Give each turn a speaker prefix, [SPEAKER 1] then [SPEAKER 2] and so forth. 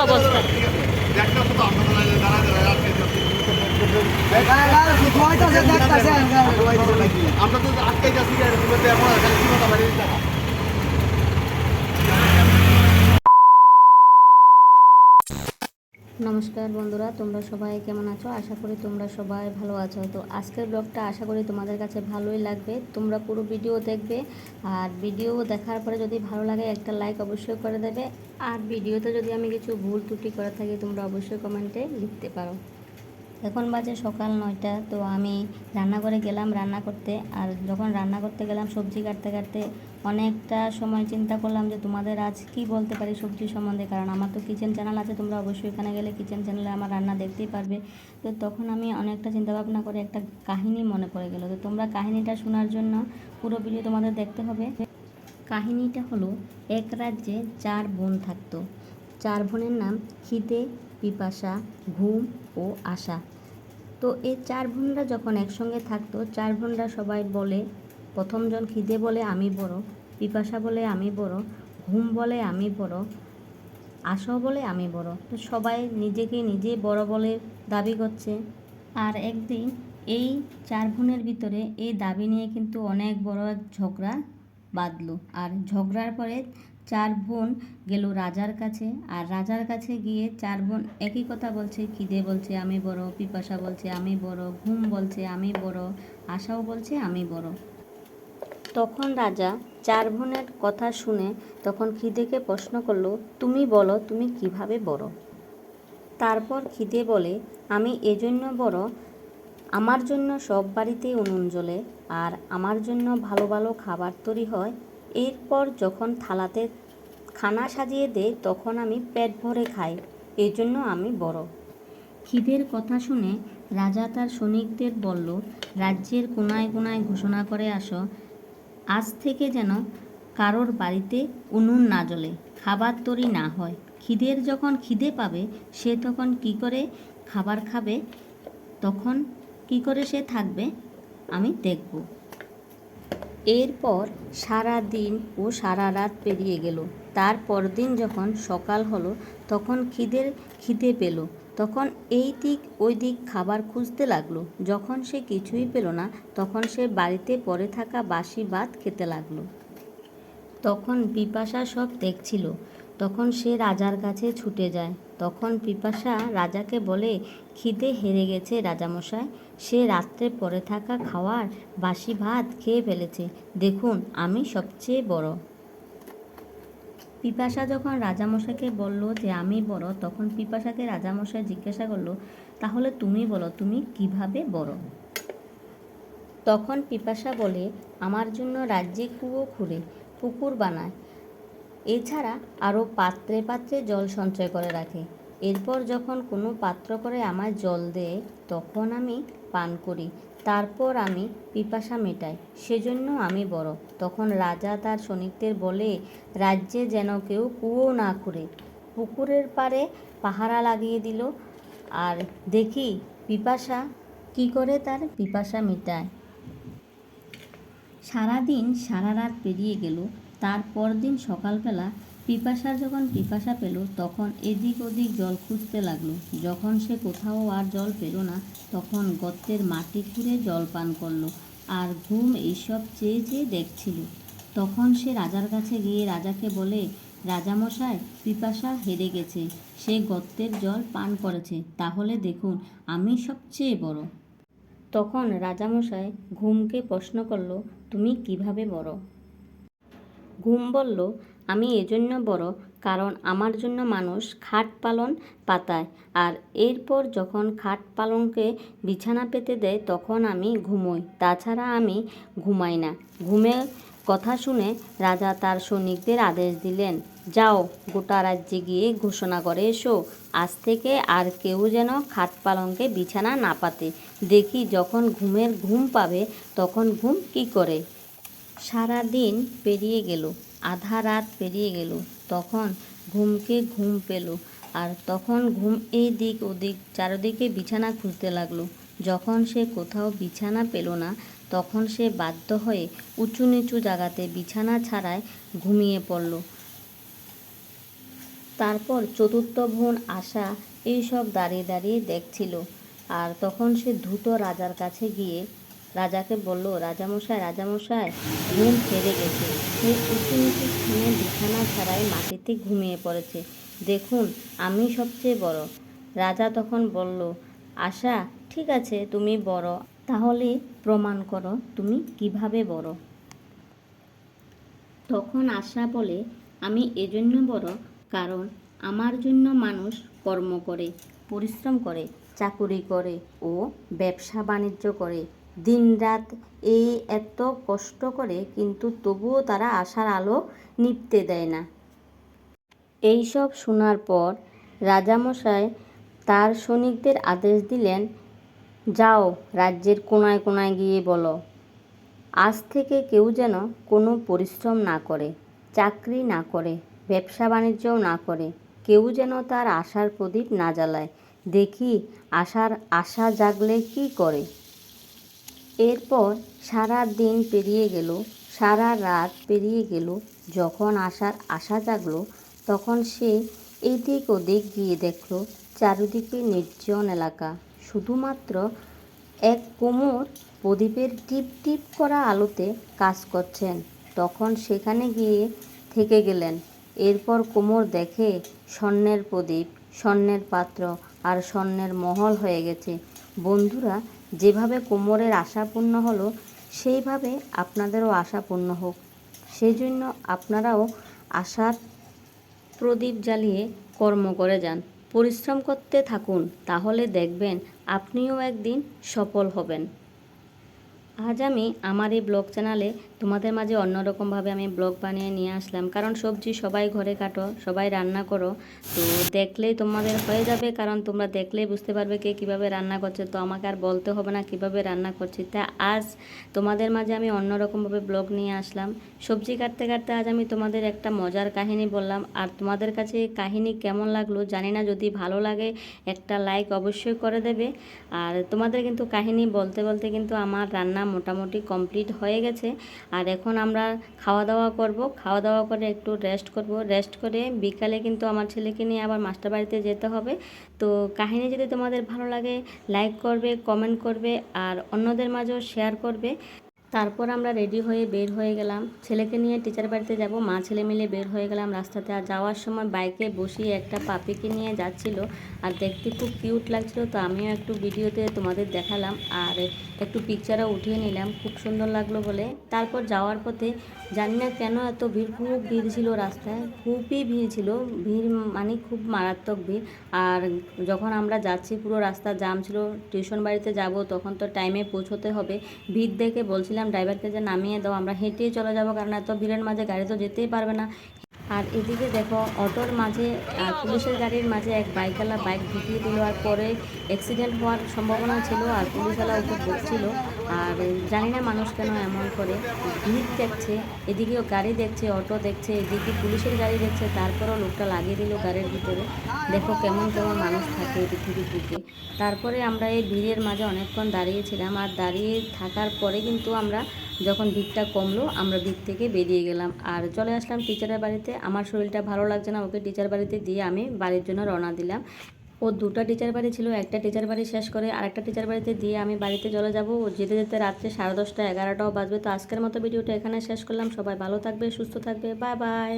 [SPEAKER 1] অবস্থা।
[SPEAKER 2] আমরা তো আটকে যাচ্ছি এখন
[SPEAKER 1] নমস্কার বন্ধুরা, তোমরা সবাই কেমন আছো? আশা করি তোমরা সবাই ভালো আছো। তো আজকের ব্লগটা আশা করি তোমাদের কাছে ভালোই লাগবে। তোমরা পুরো ভিডিও দেখবে, আর ভিডিও দেখার পরে যদি ভালো লাগে একটা লাইক অবশ্যই করে দেবে। আর ভিডিওতে যদি আমি কিছু ভুল ত্রুটি করে থাকি তোমরা অবশ্যই কমেন্টে লিখতে পারো। এখন বাজে সকাল 9টা। তো আমি রান্নাঘরে গেলাম রান্না করতে। আর যখন রান্না করতে গেলাম সবজি কাটতে কাটতে অনেকটা সময় চিন্তা করলাম যে তোমাদের আজ কি বলতে পারি সবজি সম্বন্ধে, কারণ আমার তো কিচেন চ্যানেল আছে, তোমরা অবশ্যই এখানে গেলে কিচেন চ্যানেলে আমার রান্না দেখতেই পারবে। তো তখন আমি অনেকটা চিন্তাভাবনা করে একটা কাহিনী মনে পড়ে গেল। তো তোমরা কাহিনীটা শোনার জন্য পুরো ভিডিও তোমাদের দেখতে হবে। কাহিনীটা হলো, এক রাজ্যে 4 বোন থাকতো। 4 বোনের নাম খিদে, পিপাসা, ঘুম ও আশা। তো এই 4 বোনরা যখন একসঙ্গে থাকতো, 4 বোনরা সবাই বলে, প্রথমজন খিদে বলে আমি বড়, পিপাসা বলে আমি বড়, ঘুম বলে আমি বড়, আশাও বলে আমি বড়। তো সবাই নিজেকে নিজে বড় বলে দাবি করছে। আর একদিন এই 4 বোনের ভিতরে এই দাবি নিয়ে কিন্তু অনেক বড় এক ঝগড়া বাঁধলো। আর ঝগড়ার পরে 4 বোন গেল রাজার কাছে। আর রাজার কাছে গিয়ে 4 বোন একই কথা বলছে। খিদে বলছে আমি বড়, পিপাসা বলছে আমি বড়, ঘুম বলছে আমি বড়, আশাও বলছে আমি বড়। তখন রাজা 4 বোনের কথা শুনে তখন খিদেকে প্রশ্ন করলো, তুমি বলো তুমি কিভাবে বড়? তারপর খিদে বলে, আমি এজন্য বড়, আমার জন্য সব বাড়িতেই উনুন জ্বলে, আর আমার জন্য ভালো ভালো খাবার তৈরি হয়। এরপর যখন থালাতে খানা সাজিয়ে দেয় তখন আমি পেট ভরে খাই, এই জন্য আমি বড়। খিদের কথা শুনে রাজা তার সৈনিকদের বলল, রাজ্যের কোনায় কোনায় ঘোষণা করে আসো, আজ থেকে যেন কারোর বাড়িতে উনুন না জ্বলে, খাবার তৈরি না হয়। খিদের যখন খিদে পাবে সে তখন কি করে খাবার খাবে, তখন কি করে সে থাকবে আমি দেখব। এরপর সারা দিন ও সারা রাত পেরিয়ে গেল। তার পরদিন যখন সকাল হলো তখন খিদে পেল। তখন এই দিক ওই দিক খাবার খুঁজতে লাগলো। যখন সে কিছুই পেল না তখন সে বাড়িতে পড়ে থাকা বাসি ভাত খেতে লাগলো। তখন পিপাসা সব দেখছিল। তখন সে রাজার কাছে ছুটে যায়। তখন পিপাসা রাজাকে বলে, খিদে হেরে গেছে রাজামশাই, সে রাত্রে পড়ে থাকা খাওয়ার বাসি ভাত খেয়ে ফেলেছে, দেখুন আমি সবচেয়ে বড়। পিপাসা যখন রাজামশাইকে বলল যে আমি বড়, তখন পিপাসাকে রাজামশাই জিজ্ঞাসা করলো, তাহলে তুমি বলো তুমি কিভাবে বড়? তখন পিপাসা বলে, আমার জন্য রাজ্যে কুয়ো খুঁড়ে পুকুর বানায়, এছাড়া আরও পাত্রে পাত্রে জল সঞ্চয় করে রাখে। এরপর যখন কোনো পাত্র করে আমায় জল দেয় তখন আমি পান করি, তারপর আমি পিপাসা মেটাই, সেজন্য আমি বড়। তখন রাজা তার সৈনিকদের বলে, রাজ্যে যেন কেউ কুয়ো না খুঁড়ে, পুকুরের পাড়ে পাহারা লাগিয়ে দিল, আর দেখি পিপাসা কি করে তার পিপাসা মেটায়। সারাদিন সারা রাত পেরিয়ে গেল। তার পরদিন সকালবেলা পিপাসার যখন পিপাসা পেল তখন এদিক ওদিক জল খুঁজতে লাগলো। যখন সে কোথাও আর জল পেল না তখন গর্তের মাটি খুঁড়ে জল পান করলো, আর ঘুম এইসব চেয়ে চেয়ে দেখছিল। তখন সে রাজার কাছে গিয়ে রাজাকে বলে, রাজামশাই পিপাসা হেরে গেছে, সে গর্তের জল পান করেছে, তাহলে দেখুন আমি সবচেয়ে বড়। তখন রাজামশাই ঘুমকে প্রশ্ন করল, তুমি কিভাবে বড়? ঘুম বলল, আমি এজন্য বড় কারণ আমার জন্য মানুষ খাট পালন পাতায়, আর এরপর যখন খাট পালনকে বিছানা পেতে দেয় তখন আমি ঘুমোই, তাছাড়া আমি ঘুমাই না। ঘুমের কথা শুনে রাজা তার সৈনিকদের আদেশ দিলেন, যাও গোটা রাজ্যে গিয়ে ঘোষণা করে এসো, আজ থেকে আর কেউ যেন খাট পালঙ্কে বিছানা না পাতে, দেখি যখন ঘুমের ঘুম পাবে তখন ঘুম কি করে। সারা দিন পেরিয়ে গেল, আধা রাত পেরিয়ে গেল, তখন ঘুমকে ঘুম পেল, আর তখন ঘুম এই দিক ওদিক চারদিকে বিছানা খুঁজতে লাগলো। যখন সে কোথাও বিছানা পেল না তখন সে বাধ্য হয়ে উঁচু নিচু জায়গাতে বিছানা ছাড়াই ঘুমিয়ে পড়ল। তারপর চতুর্থ বোন আশা এইসব দাঁড়িয়ে দাঁড়িয়ে দেখছিল। আর তখন সে দ্রুত রাজার কাছে গিয়ে রাজাকে বলল, রাজামশাই রাজামশাই, ঘুম ফেরে গেছে। সে উঁচু নিচু স্থানে বিছানা ছাড়াই মাটিতে ঘুমিয়ে পড়েছে। দেখুন, আমি সবচেয়ে বড়। রাজা তখন বলল, আশা ঠিক আছে, তুমি বড়, তাহলে প্রমাণ করো তুমি কিভাবে বড়। তখন আশা বলে, আমি এজন্য বড় কারণ আমার জন্য মানুষ কর্ম করে, পরিশ্রম করে, চাকুরি করে ও ব্যবসা বাণিজ্য করে, দিনরাত এই এত কষ্ট করে, কিন্তু তবুও তারা আশার আলো নিভতে দেয় না। এইসব শোনার পর রাজামশাই তার সৈনিকদের আদেশ দিলেন, যাও রাজ্যের কোনায় কোনায় গিয়ে বলো, আজ থেকে কেউ যেন কোনো পরিশ্রম না করে, চাকরি না করে, ব্যবসা বাণিজ্যও না করে, কেউ যেন তার আশার প্রদীপ না জ্বালায়, দেখি আশা জাগলে কি করে। এরপর সারা দিন পেরিয়ে গেল, সারা রাত পেরিয়ে গেল। যখন আশা জাগলো, তখন সে এদিক ওদিক গিয়ে দেখল চারিদিকে নির্জন এলাকা, শুধুমাত্র এক কুমোর প্রদীপের টিপ টিপ করা আলোতে কাজ করছেন। তখন সেখানে গিয়ে থেকে গেলেন। এরপর কুমোর দেখে স্বর্ণের প্রদীপ, স্বর্ণের পাত্র আর স্বর্ণের মহল হয়ে গেছে। বন্ধুরা, যেভাবে কুমোরের আশা পূর্ণ হলো, সেইভাবে আপনাদেরও আশা পূর্ণ হোক। সেই জন্য আপনারাও আশার প্রদীপ জ্বালিয়ে কর্ম করে যান, পরিশ্রম করতে থাকুন, তাহলে দেখবেন আপনিও একদিন সফল হবেন। আজ আমি আমার এই ব্লগ চ্যানেলে তোমাদের মাঝে অন্যরকমভাবে আমি ব্লগ বানিয়ে নিয়ে আসলাম, কারণ সবজি সবাই ঘরে কাটো, সবাই রান্না করো, তো দেখলেই তোমাদের হয়ে যাবে, কারণ তোমরা দেখলেই বুঝতে পারবে কে কীভাবে রান্না করছে, তো আমাকে আর বলতে হবে না কীভাবে রান্না করছি। তা আজ তোমাদের মাঝে আমি অন্যরকমভাবে ব্লগ নিয়ে আসলাম। সবজি কাটতে কাটতে আজ আমি তোমাদের একটা মজার কাহিনী বললাম, আর তোমাদের কাছে এই কাহিনী কেমন লাগলো জানি না, যদি ভালো লাগে একটা লাইক অবশ্যই করে দেবে। আর তোমাদের কিন্তু কাহিনী বলতে বলতে কিন্তু আমার রান্না মোটামুটি কমপ্লিট হয়ে গেছে। আর এখন আমরা খাওয়া দাওয়া করব, খাওয়া দাওয়া করে একটু রেস্ট করব, রেস্ট করে বিকালে কিন্তু আমার ছেলেকে নিয়ে আবার মাস্টার বাড়িতে যেতে হবে। তো কাহিনী যদি তোমাদের ভালো লাগে লাইক করবে, কমেন্ট করবে আর অন্যদের মাঝেও শেয়ার করবে। তারপর আমরা রেডি হয়ে বের হয়ে গেলাম, ছেলেকে নিয়ে টিচার বাড়িতে যাব, মা ছেলে মিলে বের হয়ে গেলাম রাস্তাতে। আর যাওয়ার সময় বাইকে বসিয়ে একটা পাপিকে নিয়ে যাচ্ছিল, আর দেখতে খুব কিউট লাগছিল, তো আমিও একটু ভিডিওতে তোমাদের দেখালাম আর একটু পিকচারও উঠিয়ে নিলাম, খুব সুন্দর লাগলো বলে। তারপর যাওয়ার পথে জানি না কেন এত ভিড়, খুব ভিড় ছিল রাস্তায়, খুবই ভিড় ছিল, ভিড় মানে খুব মারাত্মক ভিড়। আর যখন আমরা যাচ্ছি পুরো রাস্তা জাম ছিল, টিউশন বাড়িতে যাব তখন তো টাইমে পৌঁছতে হবে। ভিড় দেখে বলছিলাম ড্রাইভারকে যে নামিয়ে দাও, আমরা হেঁটেই চলে যাব, কারণ এত ভিড়ের মাঝে গাড়ি তো যেতেই পারবে না। আর এদিকে দেখো অটোর মাঝে আর পুলিশের গাড়ির মাঝে এক বাইকওয়ালা বাইক ঢুকিয়ে দিল, আর পরে অ্যাক্সিডেন্ট হওয়ার সম্ভাবনা ছিল, আর পুলিশওয়ালা ওকে বকছিল। আর জানি না মানুষ কেন এমন করে, ভিড় দেখছে, এদিকেও গাড়ি দেখছে, অটো দেখছে, এদিকে পুলিশের গাড়ি দেখছে, তারপরেও লোকটা লাগিয়ে দিল গাড়ির ভিতরে। দেখো কেমন কেমন মানুষ থাকে এই পৃথিবীর বুকে। তারপরে আমরা এই ভিড়ের মাঝে অনেকক্ষণ দাঁড়িয়েছিলাম, আর দাঁড়িয়ে থাকার পরে কিন্তু আমরা যখন ভিড়টা কমলো আমরা ভিড় থেকে বেরিয়ে গেলাম আর চলে আসলাম টিচারের বাড়িতে। আমার শরীরটা ভালো লাগছে না, ওকে টিচার বাড়িতে দিয়ে আমি বাড়ির জন্য রওনা দিলাম। ও দুটো টিচার বাড়ি ছিল, একটা টিচার বাড়ি শেষ করে আরেকটা টিচার বাড়িতে দিয়ে আমি বাড়িতে চলে যাব। ও যেতে যেতে রাত্রে 10:30 11টাও বাজবে। তো আজকের মতো ভিডিওটা এখানে শেষ করলাম। সবাই ভালো থাকবে, সুস্থ থাকবে, বাই বাই।